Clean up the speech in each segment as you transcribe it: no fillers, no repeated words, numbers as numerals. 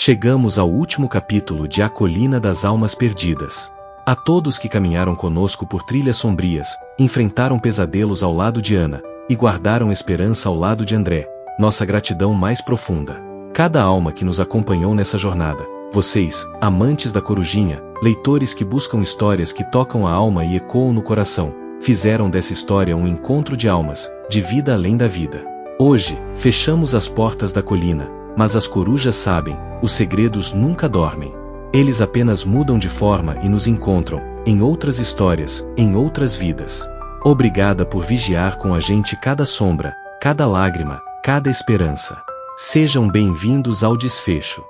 Chegamos ao último capítulo de A Colina das Almas Perdidas. A todos que caminharam conosco por trilhas sombrias, enfrentaram pesadelos ao lado de Ana, e guardaram esperança ao lado de André, nossa gratidão mais profunda. Cada alma que nos acompanhou nessa jornada, vocês, amantes da corujinha, leitores que buscam histórias que tocam a alma e ecoam no coração, fizeram dessa história um encontro de almas, de vida além da vida. Hoje, fechamos as portas da colina, mas as corujas sabem, os segredos nunca dormem. Eles apenas mudam de forma e nos encontram, em outras histórias, em outras vidas. Obrigada por vigiar com a gente cada sombra, cada lágrima, cada esperança. Sejam bem-vindos ao desfecho.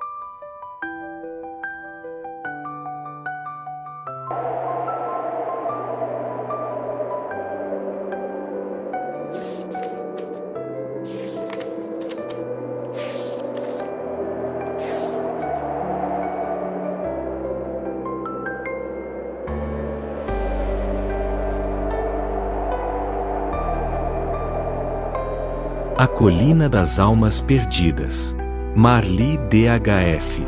A Colina das Almas Perdidas. Marli DHF.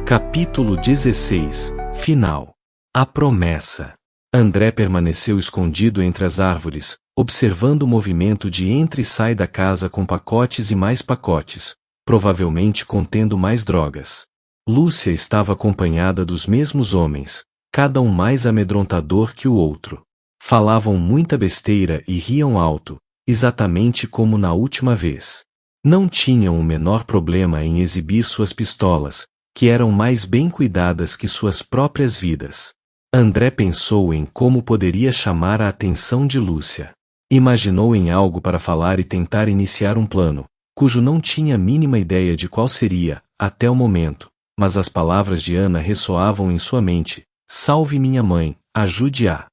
Capítulo 16. Final. A Promessa. André permaneceu escondido entre as árvores, observando o movimento de entra e sai da casa com pacotes e mais pacotes, provavelmente contendo mais drogas. Lúcia estava acompanhada dos mesmos homens, cada um mais amedrontador que o outro. Falavam muita besteira e riam alto, exatamente como na última vez. Não tinham o menor problema em exibir suas pistolas, que eram mais bem cuidadas que suas próprias vidas. André pensou em como poderia chamar a atenção de Lúcia. Imaginou em algo para falar e tentar iniciar um plano, cujo não tinha a mínima ideia de qual seria, até o momento, mas as palavras de Ana ressoavam em sua mente: "Salve minha mãe, ajude-a."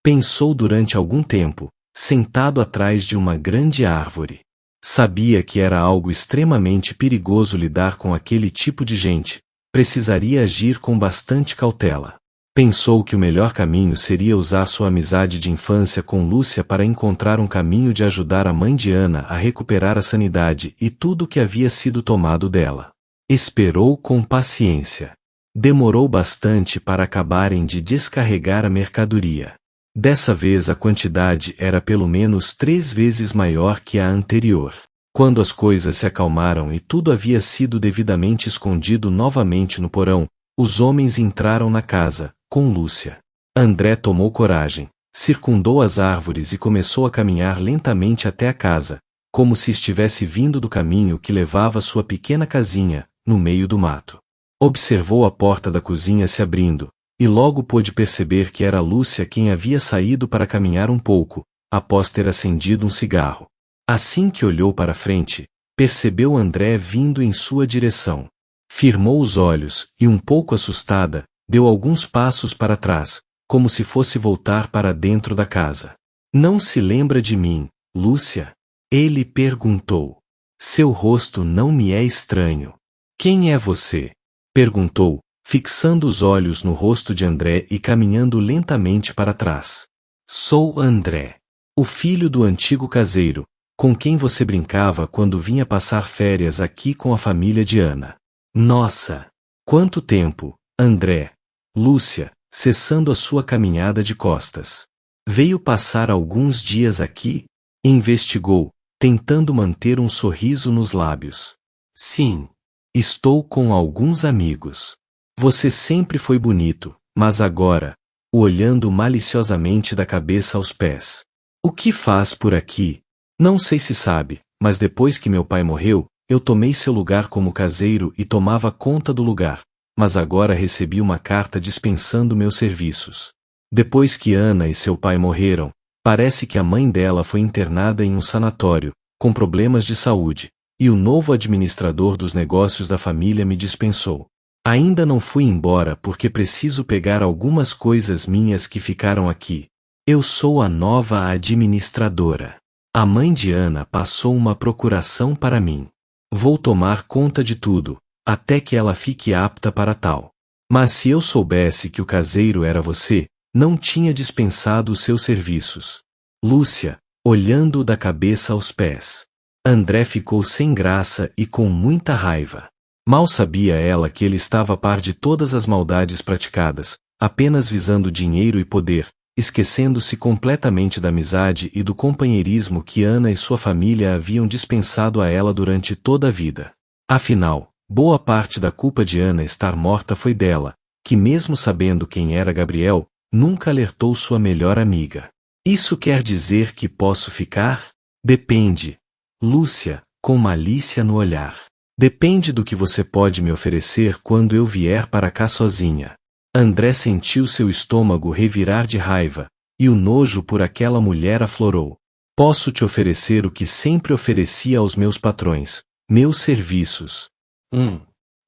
Pensou durante algum tempo, sentado atrás de uma grande árvore. Sabia que era algo extremamente perigoso lidar com aquele tipo de gente, precisaria agir com bastante cautela. Pensou que o melhor caminho seria usar sua amizade de infância com Lúcia para encontrar um caminho de ajudar a mãe de Ana a recuperar a sanidade e tudo o que havia sido tomado dela. Esperou com paciência. Demorou bastante para acabarem de descarregar a mercadoria. Dessa vez a quantidade era pelo menos 3 vezes maior que a anterior. Quando as coisas se acalmaram e tudo havia sido devidamente escondido novamente no porão, os homens entraram na casa, com Lúcia. André tomou coragem, circundou as árvores e começou a caminhar lentamente até a casa, como se estivesse vindo do caminho que levava à sua pequena casinha, no meio do mato. Observou a porta da cozinha se abrindo, e logo pôde perceber que era Lúcia quem havia saído para caminhar um pouco, após ter acendido um cigarro. Assim que olhou para frente, percebeu André vindo em sua direção. Firmou os olhos e, um pouco assustada, deu alguns passos para trás, como se fosse voltar para dentro da casa. "Não se lembra de mim, Lúcia?" Ele perguntou. "Seu rosto não me é estranho." "Quem é você?" perguntou, fixando os olhos no rosto de André e caminhando lentamente para trás. "Sou André, o filho do antigo caseiro, com quem você brincava quando vinha passar férias aqui com a família de Ana." "Nossa! Quanto tempo, André!" Lúcia, cessando a sua caminhada de costas. "Veio passar alguns dias aqui?" Investigou, tentando manter um sorriso nos lábios. "Sim. Estou com alguns amigos." "Você sempre foi bonito, mas agora," olhando maliciosamente da cabeça aos pés. "O que faz por aqui?" "Não sei se sabe, mas depois que meu pai morreu, eu tomei seu lugar como caseiro e tomava conta do lugar, mas agora recebi uma carta dispensando meus serviços. Depois que Ana e seu pai morreram, parece que a mãe dela foi internada em um sanatório, com problemas de saúde, e o novo administrador dos negócios da família me dispensou. Ainda não fui embora porque preciso pegar algumas coisas minhas que ficaram aqui. Eu sou a nova administradora. A mãe de Ana passou uma procuração para mim. Vou tomar conta de tudo, até que ela fique apta para tal. Mas se eu soubesse que o caseiro era você, não tinha dispensado os seus serviços." Lúcia, olhando-o da cabeça aos pés. André ficou sem graça e com muita raiva. Mal sabia ela que ele estava a par de todas as maldades praticadas, apenas visando dinheiro e poder, esquecendo-se completamente da amizade e do companheirismo que Ana e sua família haviam dispensado a ela durante toda a vida. Afinal, boa parte da culpa de Ana estar morta foi dela, que mesmo sabendo quem era Gabriel, nunca alertou sua melhor amiga. Isso quer dizer que posso ficar? Depende. Lúcia, com malícia no olhar. Depende do que você pode me oferecer quando eu vier para cá sozinha. André sentiu seu estômago revirar de raiva, e o nojo por aquela mulher aflorou. Posso te oferecer o que sempre oferecia aos meus patrões, meus serviços.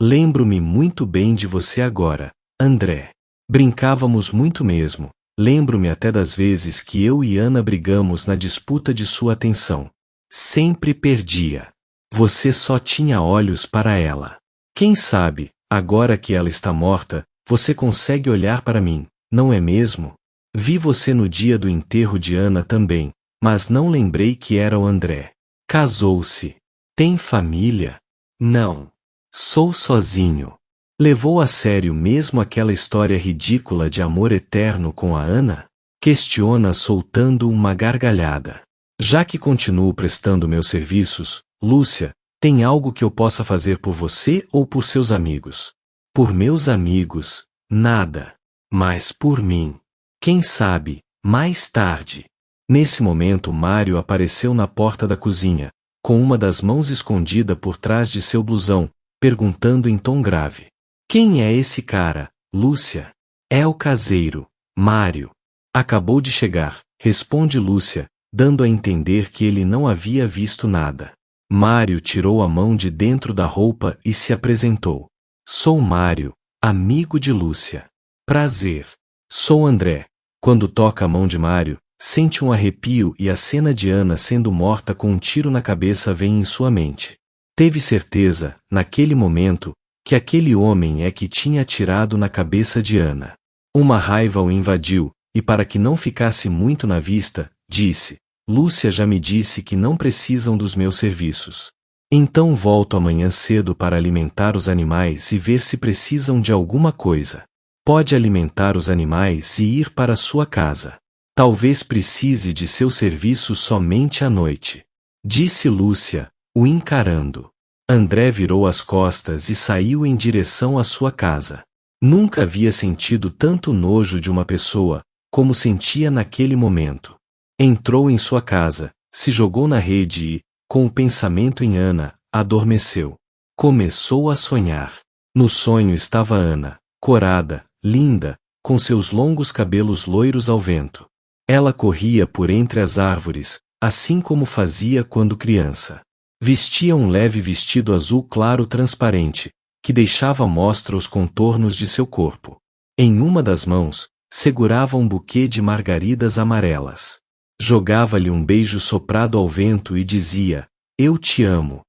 Lembro-me muito bem de você agora, André. Brincávamos muito mesmo. Lembro-me até das vezes que eu e Ana brigamos na disputa de sua atenção. Sempre perdia. Você só tinha olhos para ela. Quem sabe, agora que ela está morta, você consegue olhar para mim, não é mesmo? Vi você no dia do enterro de Ana também, mas não lembrei que era o André. Casou-se. Tem família? Não. Sou sozinho. Levou a sério mesmo aquela história ridícula de amor eterno com a Ana? Questiona soltando uma gargalhada. Já que continuo prestando meus serviços, Lúcia, tem algo que eu possa fazer por você ou por seus amigos? Por meus amigos, nada. Mas por mim. Quem sabe, mais tarde. Nesse momento Mário apareceu na porta da cozinha, com uma das mãos escondida por trás de seu blusão, perguntando em tom grave. Quem é esse cara, Lúcia? É o caseiro, Mário. Acabou de chegar, responde Lúcia, dando a entender que ele não havia visto nada. Mário tirou a mão de dentro da roupa e se apresentou. Sou Mário, amigo de Lúcia. Prazer. Sou André. Quando toca a mão de Mário, sente um arrepio e a cena de Ana sendo morta com um tiro na cabeça vem em sua mente. Teve certeza, naquele momento, que aquele homem é que tinha atirado na cabeça de Ana. Uma raiva o invadiu, e para que não ficasse muito na vista, disse, Lúcia já me disse que não precisam dos meus serviços. Então volto amanhã cedo para alimentar os animais e ver se precisam de alguma coisa. Pode alimentar os animais e ir para sua casa. Talvez precise de seu serviço somente à noite. Disse Lúcia, o encarando. André virou as costas e saiu em direção à sua casa. Nunca havia sentido tanto nojo de uma pessoa, como sentia naquele momento. Entrou em sua casa, se jogou na rede e, com o pensamento em Ana, adormeceu. Começou a sonhar. No sonho estava Ana, corada, linda, com seus longos cabelos loiros ao vento. Ela corria por entre as árvores, assim como fazia quando criança. Vestia um leve vestido azul claro transparente, que deixava à mostra os contornos de seu corpo. Em uma das mãos, segurava um buquê de margaridas amarelas. Jogava-lhe um beijo soprado ao vento e dizia, eu te amo.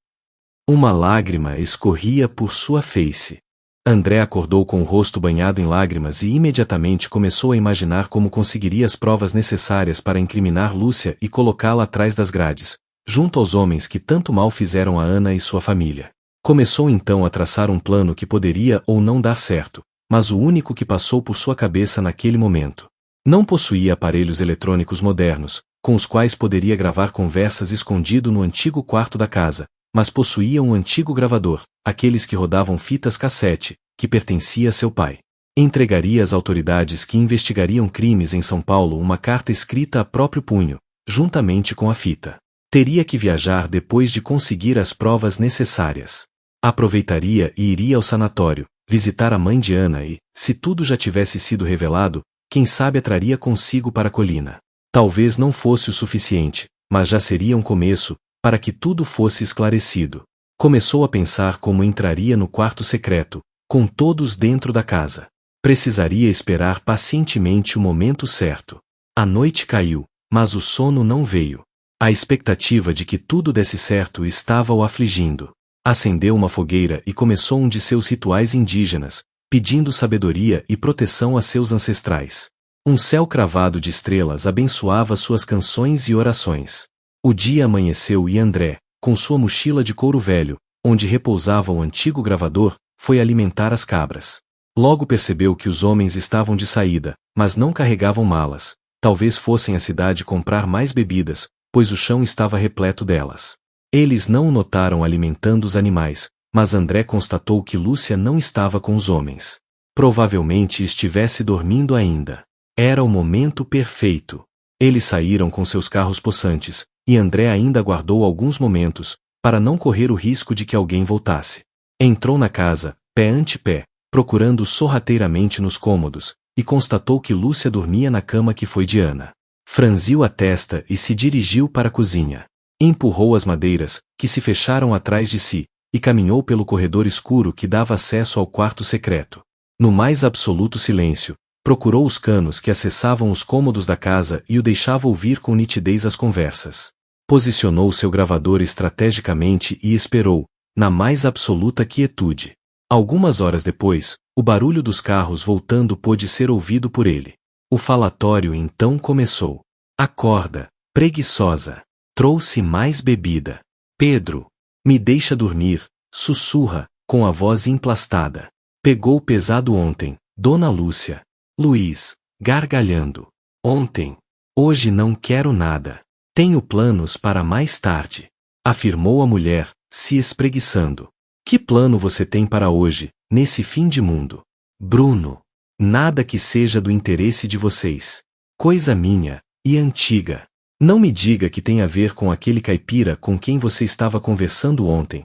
Uma lágrima escorria por sua face. André acordou com o rosto banhado em lágrimas e imediatamente começou a imaginar como conseguiria as provas necessárias para incriminar Lúcia e colocá-la atrás das grades, junto aos homens que tanto mal fizeram a Ana e sua família. Começou então a traçar um plano que poderia ou não dar certo, mas o único que passou por sua cabeça naquele momento. Não possuía aparelhos eletrônicos modernos, com os quais poderia gravar conversas escondido no antigo quarto da casa, mas possuía um antigo gravador, aqueles que rodavam fitas cassete, que pertencia a seu pai. Entregaria às autoridades que investigariam crimes em São Paulo uma carta escrita a próprio punho, juntamente com a fita. Teria que viajar depois de conseguir as provas necessárias. Aproveitaria e iria ao sanatório, visitar a mãe de Ana e, se tudo já tivesse sido revelado, quem sabe a traria consigo para a colina. Talvez não fosse o suficiente, mas já seria um começo, para que tudo fosse esclarecido. Começou a pensar como entraria no quarto secreto, com todos dentro da casa. Precisaria esperar pacientemente o momento certo. A noite caiu, mas o sono não veio. A expectativa de que tudo desse certo estava o afligindo. Acendeu uma fogueira e começou um de seus rituais indígenas, pedindo sabedoria e proteção a seus ancestrais. Um céu cravado de estrelas abençoava suas canções e orações. O dia amanheceu e André, com sua mochila de couro velho, onde repousava o antigo gravador, foi alimentar as cabras. Logo percebeu que os homens estavam de saída, mas não carregavam malas. Talvez fossem à cidade comprar mais bebidas, pois o chão estava repleto delas. Eles não o notaram alimentando os animais, mas André constatou que Lúcia não estava com os homens. Provavelmente estivesse dormindo ainda. Era o momento perfeito. Eles saíram com seus carros possantes, e André ainda aguardou alguns momentos, para não correr o risco de que alguém voltasse. Entrou na casa, pé ante pé, procurando sorrateiramente nos cômodos, e constatou que Lúcia dormia na cama que foi de Ana. Franziu a testa e se dirigiu para a cozinha. Empurrou as madeiras, que se fecharam atrás de si, e caminhou pelo corredor escuro que dava acesso ao quarto secreto. No mais absoluto silêncio, procurou os canos que acessavam os cômodos da casa e o deixava ouvir com nitidez as conversas. Posicionou seu gravador estrategicamente e esperou, na mais absoluta quietude. Algumas horas depois, o barulho dos carros voltando pôde ser ouvido por ele. O falatório então começou. Acorda, preguiçosa. Trouxe mais bebida. Pedro, me deixa dormir, sussurra, com a voz emplastada. Pegou pesado ontem, Dona Lúcia. Luiz, gargalhando. Ontem. Hoje não quero nada. Tenho planos para mais tarde. Afirmou a mulher, se espreguiçando. Que plano você tem para hoje, nesse fim de mundo? Bruno. Nada que seja do interesse de vocês. Coisa minha, e antiga. Não me diga que tem a ver com aquele caipira com quem você estava conversando ontem.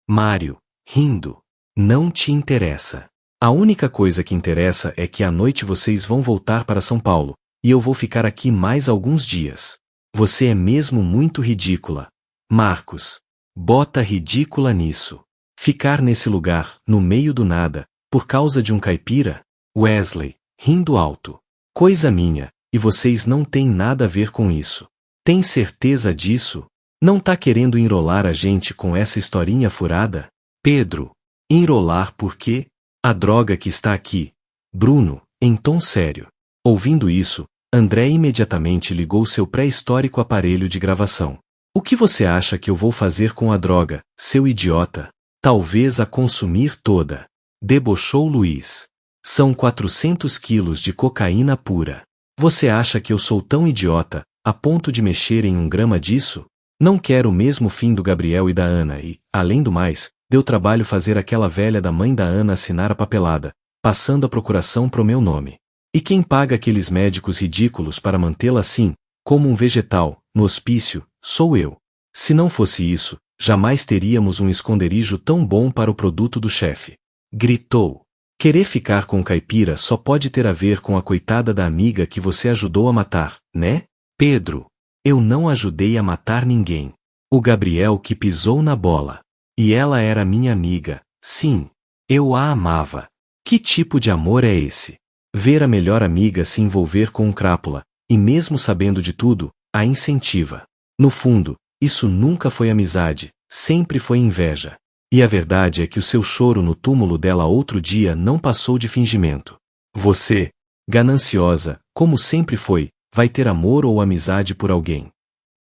Mário, rindo. Não te interessa. A única coisa que interessa é que à noite vocês vão voltar para São Paulo, e eu vou ficar aqui mais alguns dias. Você é mesmo muito ridícula. Marcos. Bota ridícula nisso. Ficar nesse lugar, no meio do nada, por causa de um caipira? Wesley, rindo alto. Coisa minha, e vocês não têm nada a ver com isso. Tem certeza disso? Não tá querendo enrolar a gente com essa historinha furada? Pedro. Enrolar por quê? A droga que está aqui. Bruno, em tom sério. Ouvindo isso, André imediatamente ligou seu pré-histórico aparelho de gravação. O que você acha que eu vou fazer com a droga, seu idiota? Talvez a consumir toda. Debochou Luiz. São 400 quilos de cocaína pura. Você acha que eu sou tão idiota, a ponto de mexer em 1 grama disso? Não quero o mesmo fim do Gabriel e da Ana e, além do mais, deu trabalho fazer aquela velha da mãe da Ana assinar a papelada, passando a procuração pro meu nome. E quem paga aqueles médicos ridículos para mantê-la assim, como um vegetal, no hospício, sou eu. Se não fosse isso, jamais teríamos um esconderijo tão bom para o produto do chefe. Gritou. Querer ficar com o caipira só pode ter a ver com a coitada da amiga que você ajudou a matar, né? Pedro. Eu não ajudei a matar ninguém. O Gabriel que pisou na bola. E ela era minha amiga, sim. Eu a amava. Que tipo de amor é esse? Ver a melhor amiga se envolver com um crápula, e mesmo sabendo de tudo, a incentiva. No fundo, isso nunca foi amizade, sempre foi inveja. E a verdade é que o seu choro no túmulo dela outro dia não passou de fingimento. Você, gananciosa, como sempre foi, vai ter amor ou amizade por alguém.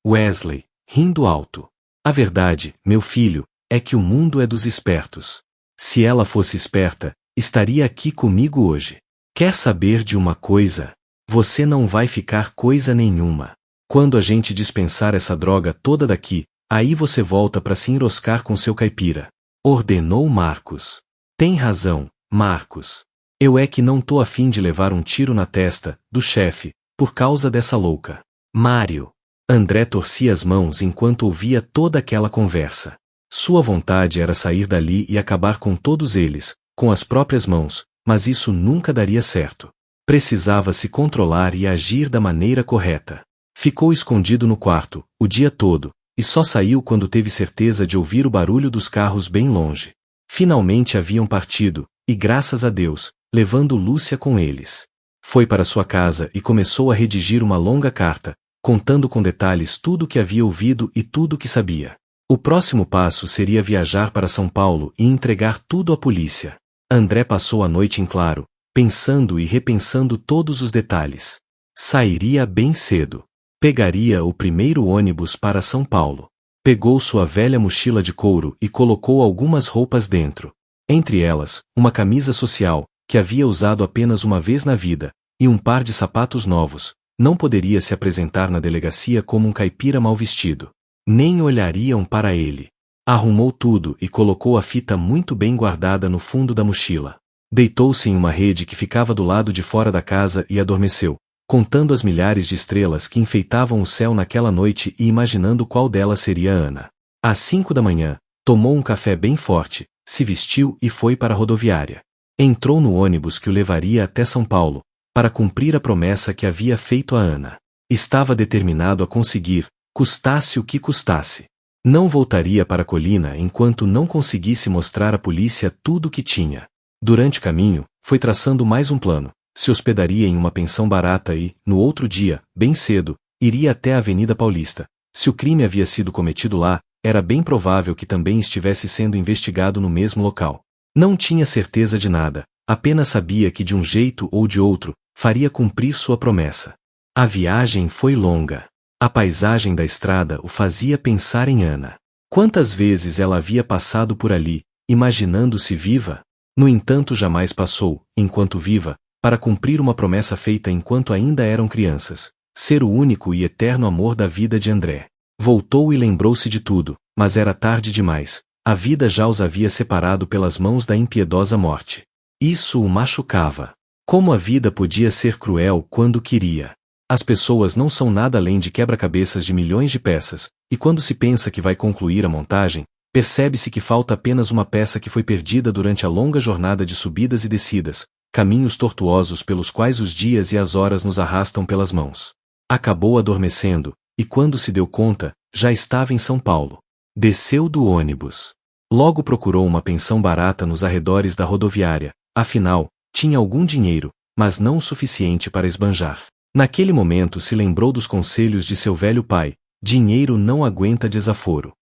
Wesley, rindo alto. A verdade, meu filho, é que o mundo é dos espertos. Se ela fosse esperta, estaria aqui comigo hoje. Quer saber de uma coisa? Você não vai ficar coisa nenhuma. Quando a gente dispensar essa droga toda daqui, aí você volta para se enroscar com seu caipira. Ordenou Marcos. Tem razão, Marcos. Eu é que não tô a fim de levar um tiro na testa, do chefe, por causa dessa louca. Mário. André torcia as mãos enquanto ouvia toda aquela conversa. Sua vontade era sair dali e acabar com todos eles, com as próprias mãos, mas isso nunca daria certo. Precisava se controlar e agir da maneira correta. Ficou escondido no quarto, o dia todo, e só saiu quando teve certeza de ouvir o barulho dos carros bem longe. Finalmente haviam partido, e graças a Deus, levando Lúcia com eles. Foi para sua casa e começou a redigir uma longa carta, contando com detalhes tudo o que havia ouvido e tudo o que sabia. O próximo passo seria viajar para São Paulo e entregar tudo à polícia. André passou a noite em claro, pensando e repensando todos os detalhes. Sairia bem cedo. Pegaria o primeiro ônibus para São Paulo. Pegou sua velha mochila de couro e colocou algumas roupas dentro. Entre elas, uma camisa social, que havia usado apenas uma vez na vida, e um par de sapatos novos. Não poderia se apresentar na delegacia como um caipira mal vestido. Nem olhariam para ele. Arrumou tudo e colocou a fita muito bem guardada no fundo da mochila. Deitou-se em uma rede que ficava do lado de fora da casa e adormeceu, contando as milhares de estrelas que enfeitavam o céu naquela noite e imaginando qual delas seria Ana. Às 5 da manhã, tomou um café bem forte, se vestiu e foi para a rodoviária. Entrou no ônibus que o levaria até São Paulo, para cumprir a promessa que havia feito a Ana. Estava determinado a conseguir, custasse o que custasse. Não voltaria para a colina enquanto não conseguisse mostrar à polícia tudo o que tinha. Durante o caminho, foi traçando mais um plano. Se hospedaria em uma pensão barata e, no outro dia, bem cedo, iria até a Avenida Paulista. Se o crime havia sido cometido lá, era bem provável que também estivesse sendo investigado no mesmo local. Não tinha certeza de nada, apenas sabia que de um jeito ou de outro, faria cumprir sua promessa. A viagem foi longa. A paisagem da estrada o fazia pensar em Ana. Quantas vezes ela havia passado por ali, imaginando-se viva? No entanto, jamais passou, enquanto viva, para cumprir uma promessa feita enquanto ainda eram crianças, ser o único e eterno amor da vida de André. Voltou e lembrou-se de tudo, mas era tarde demais. A vida já os havia separado pelas mãos da impiedosa morte. Isso o machucava. Como a vida podia ser cruel quando queria? As pessoas não são nada além de quebra-cabeças de milhões de peças, e quando se pensa que vai concluir a montagem, percebe-se que falta apenas uma peça que foi perdida durante a longa jornada de subidas e descidas, caminhos tortuosos pelos quais os dias e as horas nos arrastam pelas mãos. Acabou adormecendo, e quando se deu conta, já estava em São Paulo. Desceu do ônibus. Logo procurou uma pensão barata nos arredores da rodoviária, afinal, tinha algum dinheiro, mas não o suficiente para esbanjar. Naquele momento se lembrou dos conselhos de seu velho pai: dinheiro não aguenta desaforo.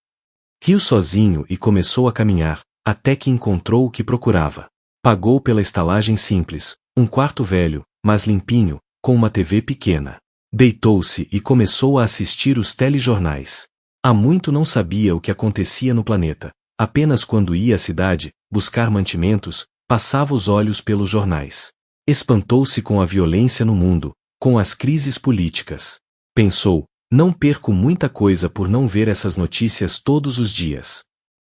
Riu sozinho e começou a caminhar, até que encontrou o que procurava. Pagou pela estalagem simples, um quarto velho, mas limpinho, com uma TV pequena. Deitou-se e começou a assistir os telejornais. Há muito não sabia o que acontecia no planeta. Apenas quando ia à cidade, buscar mantimentos, passava os olhos pelos jornais. Espantou-se com a violência no mundo, com as crises políticas. Pensou: não perco muita coisa por não ver essas notícias todos os dias.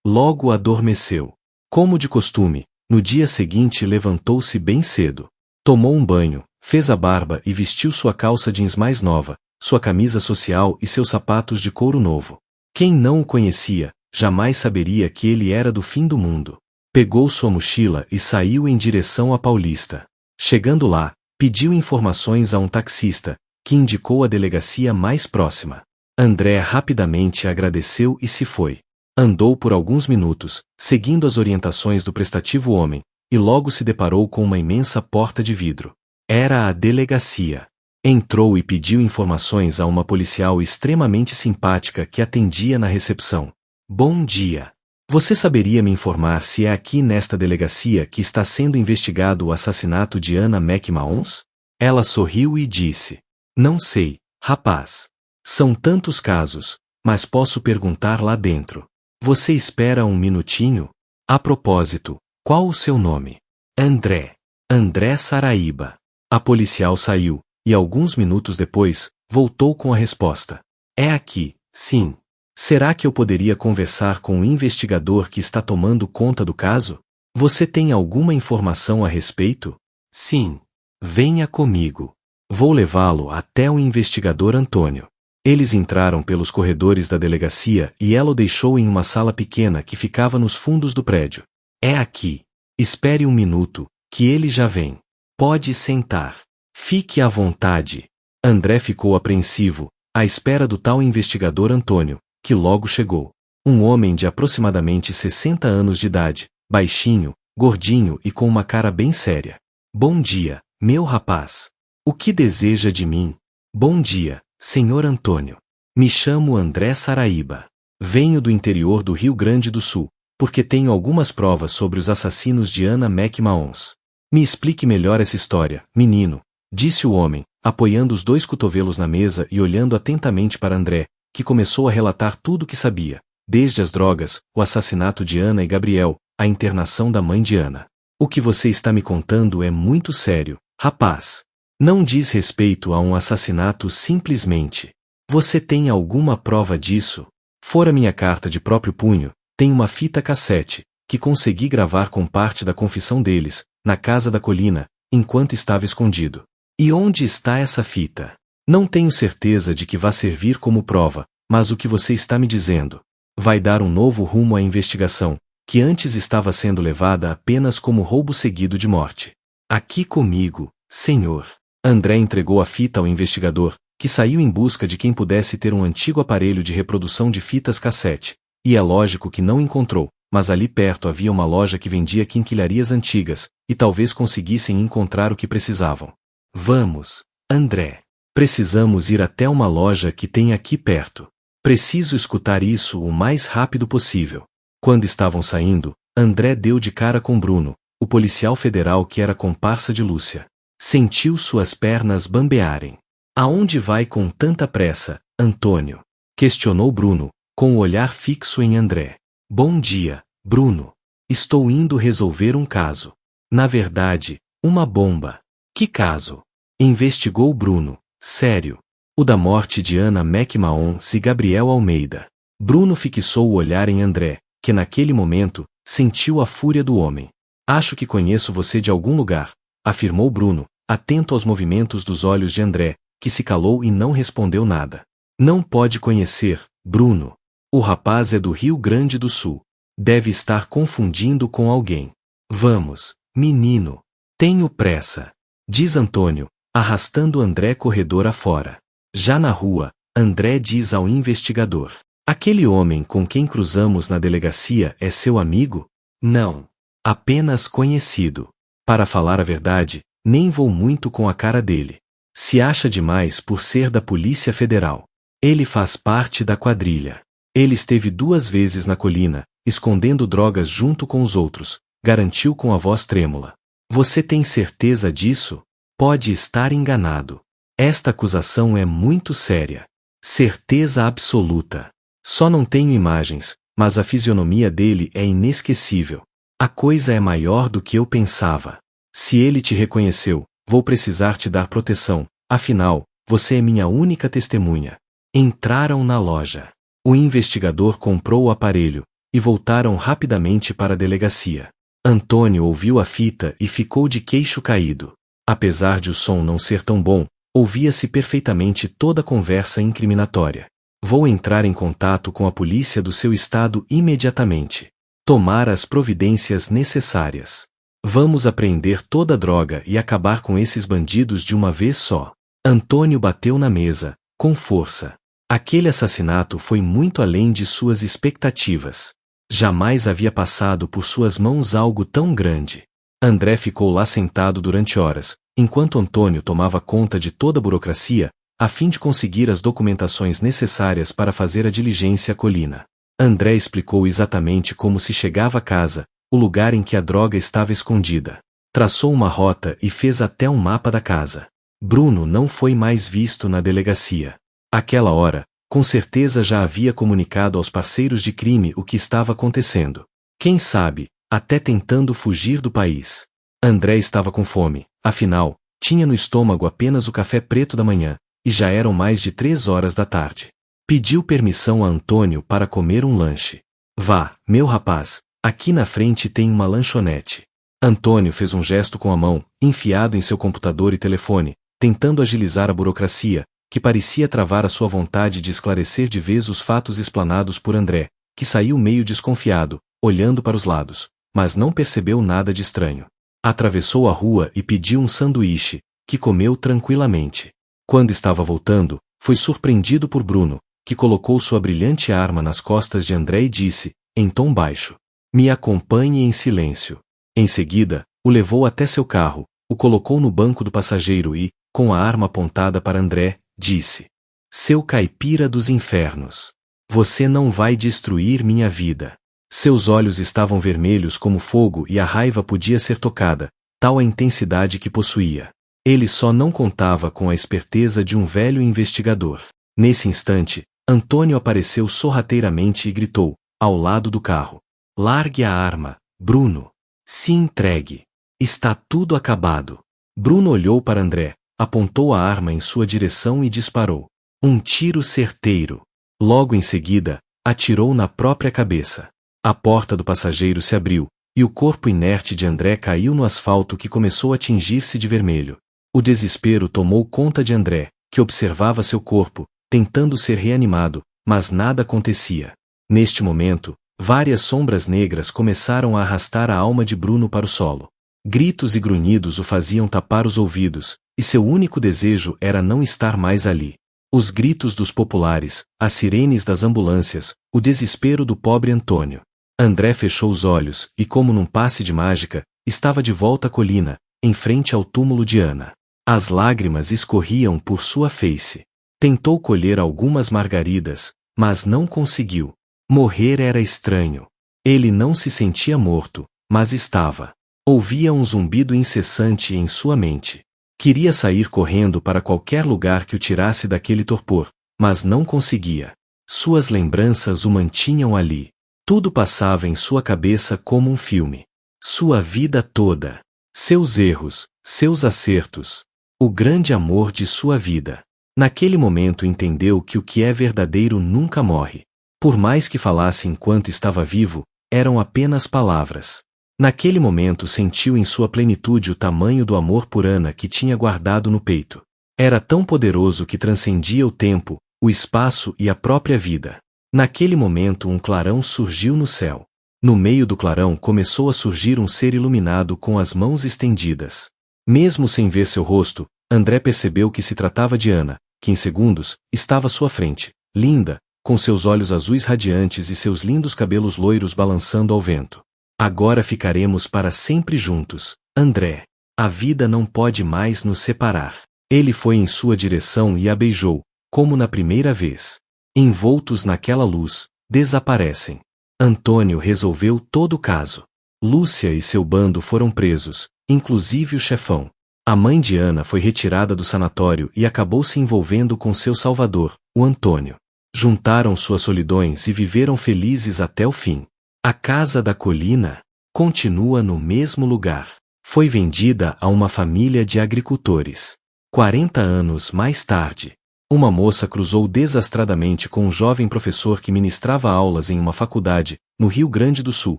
Logo adormeceu. Como de costume, no dia seguinte levantou-se bem cedo. Tomou um banho, fez a barba e vestiu sua calça jeans mais nova, sua camisa social e seus sapatos de couro novo. Quem não o conhecia, jamais saberia que ele era do fim do mundo. Pegou sua mochila e saiu em direção à Paulista. Chegando lá, pediu informações a um taxista, que indicou a delegacia mais próxima. André rapidamente agradeceu e se foi. Andou por alguns minutos, seguindo as orientações do prestativo homem, e logo se deparou com uma imensa porta de vidro. Era a delegacia. Entrou e pediu informações a uma policial extremamente simpática que atendia na recepção. Bom dia. Você saberia me informar se é aqui nesta delegacia que está sendo investigado o assassinato de Ana McMahons? Ela sorriu e disse: não sei, rapaz. São tantos casos, mas posso perguntar lá dentro. Você espera um minutinho? A propósito, qual o seu nome? André. André Saraíba. A policial saiu, e alguns minutos depois, voltou com a resposta. É aqui, sim. Será que eu poderia conversar com o investigador que está tomando conta do caso? Você tem alguma informação a respeito? Sim. Venha comigo. Vou levá-lo até o investigador Antônio. Eles entraram pelos corredores da delegacia e ela o deixou em uma sala pequena que ficava nos fundos do prédio. É aqui. Espere um minuto, que ele já vem. Pode sentar. Fique à vontade. André ficou apreensivo, à espera do tal investigador Antônio, que logo chegou. Um homem de aproximadamente 60 anos de idade, baixinho, gordinho e com uma cara bem séria. Bom dia, meu rapaz. O que deseja de mim? Bom dia, senhor Antônio. Me chamo André Saraíba. Venho do interior do Rio Grande do Sul, porque tenho algumas provas sobre os assassinos de Ana McMahons. Me explique melhor essa história, menino, disse o homem, apoiando os dois cotovelos na mesa e olhando atentamente para André, que começou a relatar tudo o que sabia, desde as drogas, o assassinato de Ana e Gabriel, a internação da mãe de Ana. O que você está me contando é muito sério, rapaz. Não diz respeito a um assassinato simplesmente. Você tem alguma prova disso? Fora minha carta de próprio punho, tem uma fita cassete, que consegui gravar com parte da confissão deles, na casa da colina, enquanto estava escondido. E onde está essa fita? Não tenho certeza de que vá servir como prova, mas o que você está me dizendo vai dar um novo rumo à investigação, que antes estava sendo levada apenas como roubo seguido de morte. Aqui comigo, senhor. André entregou a fita ao investigador, que saiu em busca de quem pudesse ter um antigo aparelho de reprodução de fitas cassete, e é lógico que não encontrou, mas ali perto havia uma loja que vendia quinquilharias antigas, e talvez conseguissem encontrar o que precisavam. Vamos, André. Precisamos ir até uma loja que tem aqui perto. Preciso escutar isso o mais rápido possível. Quando estavam saindo, André deu de cara com Bruno, o policial federal que era comparsa de Lúcia. Sentiu suas pernas bambearem. Aonde vai com tanta pressa, Antônio? Questionou Bruno, com o olhar fixo em André. Bom dia, Bruno. Estou indo resolver um caso. Na verdade, uma bomba. Que caso? Investigou Bruno. Sério. O da morte de Ana McMahon e Gabriel Almeida. Bruno fixou o olhar em André, que naquele momento, sentiu a fúria do homem. Acho que conheço você de algum lugar, afirmou Bruno, atento aos movimentos dos olhos de André, que se calou e não respondeu nada. Não pode conhecer, Bruno. O rapaz é do Rio Grande do Sul. Deve estar confundindo com alguém. Vamos, menino. Tenho pressa. Diz Antônio, arrastando André corredor afora. Já na rua, André diz ao investigador. Aquele homem com quem cruzamos na delegacia é seu amigo? Não. Apenas conhecido. Para falar a verdade, nem vou muito com a cara dele. Se acha demais por ser da Polícia Federal. Ele faz parte da quadrilha. Ele esteve 2 vezes na colina, escondendo drogas junto com os outros, garantiu com a voz trêmula. Você tem certeza disso? Pode estar enganado. Esta acusação é muito séria. Certeza absoluta. Só não tenho imagens, mas a fisionomia dele é inesquecível. A coisa é maior do que eu pensava. Se ele te reconheceu, vou precisar te dar proteção, afinal, você é minha única testemunha. Entraram na loja. O investigador comprou o aparelho, e voltaram rapidamente para a delegacia. Antônio ouviu a fita e ficou de queixo caído. Apesar de o som não ser tão bom, ouvia-se perfeitamente toda a conversa incriminatória. Vou entrar em contato com a polícia do seu estado imediatamente. Tomar as providências necessárias. Vamos apreender toda a droga e acabar com esses bandidos de uma vez só. Antônio bateu na mesa, com força. Aquele assassinato foi muito além de suas expectativas. Jamais havia passado por suas mãos algo tão grande. André ficou lá sentado durante horas, enquanto Antônio tomava conta de toda a burocracia, a fim de conseguir as documentações necessárias para fazer a diligência à colina. André explicou exatamente como se chegava à casa, o lugar em que a droga estava escondida. Traçou uma rota e fez até um mapa da casa. Bruno não foi mais visto na delegacia. Àquela hora, com certeza já havia comunicado aos parceiros de crime o que estava acontecendo. Quem sabe, até tentando fugir do país. André estava com fome, afinal, tinha no estômago apenas o café preto da manhã, e já eram mais de 3 horas da tarde. Pediu permissão a Antônio para comer um lanche. Vá, meu rapaz, aqui na frente tem uma lanchonete. Antônio fez um gesto com a mão, enfiado em seu computador e telefone, tentando agilizar a burocracia, que parecia travar a sua vontade de esclarecer de vez os fatos explanados por André, que saiu meio desconfiado, olhando para os lados, mas não percebeu nada de estranho. Atravessou a rua e pediu um sanduíche, que comeu tranquilamente. Quando estava voltando, foi surpreendido por Bruno, que colocou sua brilhante arma nas costas de André e disse, em tom baixo, me acompanhe em silêncio. Em seguida, o levou até seu carro, o colocou no banco do passageiro e, com a arma apontada para André, disse, seu caipira dos infernos. Você não vai destruir minha vida. Seus olhos estavam vermelhos como fogo e a raiva podia ser tocada, tal a intensidade que possuía. Ele só não contava com a esperteza de um velho investigador. Nesse instante, Antônio apareceu sorrateiramente e gritou, ao lado do carro. Largue a arma, Bruno. Se entregue. Está tudo acabado. Bruno olhou para André, apontou a arma em sua direção e disparou. Um tiro certeiro. Logo em seguida, atirou na própria cabeça. A porta do passageiro se abriu, e o corpo inerte de André caiu no asfalto que começou a tingir-se de vermelho. O desespero tomou conta de André, que observava seu corpo, tentando ser reanimado, mas nada acontecia. Neste momento, várias sombras negras começaram a arrastar a alma de Bruno para o solo. Gritos e grunhidos o faziam tapar os ouvidos, e seu único desejo era não estar mais ali. Os gritos dos populares, as sirenes das ambulâncias, o desespero do pobre Antônio. André fechou os olhos e, como num passe de mágica, estava de volta à colina, em frente ao túmulo de Ana. As lágrimas escorriam por sua face. Tentou colher algumas margaridas, mas não conseguiu. Morrer era estranho. Ele não se sentia morto, mas estava. Ouvia um zumbido incessante em sua mente. Queria sair correndo para qualquer lugar que o tirasse daquele torpor, mas não conseguia. Suas lembranças o mantinham ali. Tudo passava em sua cabeça como um filme. Sua vida toda. Seus erros, seus acertos. O grande amor de sua vida. Naquele momento entendeu que o que é verdadeiro nunca morre. Por mais que falasse enquanto estava vivo, eram apenas palavras. Naquele momento sentiu em sua plenitude o tamanho do amor por Ana que tinha guardado no peito. Era tão poderoso que transcendia o tempo, o espaço e a própria vida. Naquele momento um clarão surgiu no céu. No meio do clarão começou a surgir um ser iluminado com as mãos estendidas. Mesmo sem ver seu rosto, André percebeu que se tratava de Ana, que em segundos, estava à sua frente, linda, com seus olhos azuis radiantes e seus lindos cabelos loiros balançando ao vento. Agora ficaremos para sempre juntos, André. A vida não pode mais nos separar. Ele foi em sua direção e a beijou, como na primeira vez. Envoltos naquela luz, desaparecem. Antônio resolveu todo o caso. Lúcia e seu bando foram presos, inclusive o chefão. A mãe de Ana foi retirada do sanatório e acabou se envolvendo com seu salvador, o Antônio. Juntaram suas solidões e viveram felizes até o fim. A casa da colina continua no mesmo lugar. Foi vendida a uma família de agricultores. 40 anos mais tarde, uma moça cruzou desastradamente com um jovem professor que ministrava aulas em uma faculdade, no Rio Grande do Sul,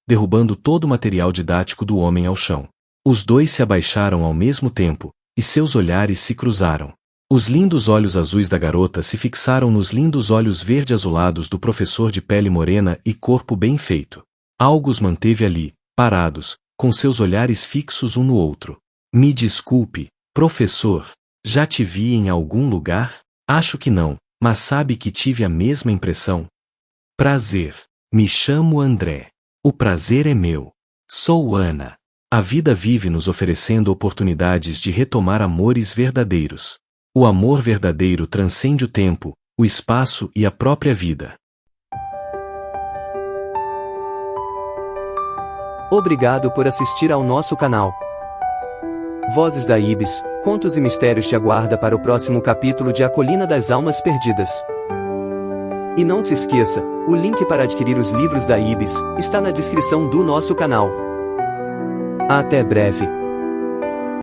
derrubando todo o material didático do homem ao chão. Os dois se abaixaram ao mesmo tempo, e seus olhares se cruzaram. Os lindos olhos azuis da garota se fixaram nos lindos olhos verde-azulados do professor de pele morena e corpo bem feito. Algo os manteve ali, parados, com seus olhares fixos um no outro. Me desculpe, professor. Já te vi em algum lugar? Acho que não, mas sabe que tive a mesma impressão. Prazer. Me chamo André. O prazer é meu. Sou Ana. A vida vive nos oferecendo oportunidades de retomar amores verdadeiros. O amor verdadeiro transcende o tempo, o espaço e a própria vida. Obrigado por assistir ao nosso canal. Vozes da Ibis, Contos e Mistérios te aguarda para o próximo capítulo de A Colina das Almas Perdidas. E não se esqueça, o link para adquirir os livros da Ibis está na descrição do nosso canal. Até breve.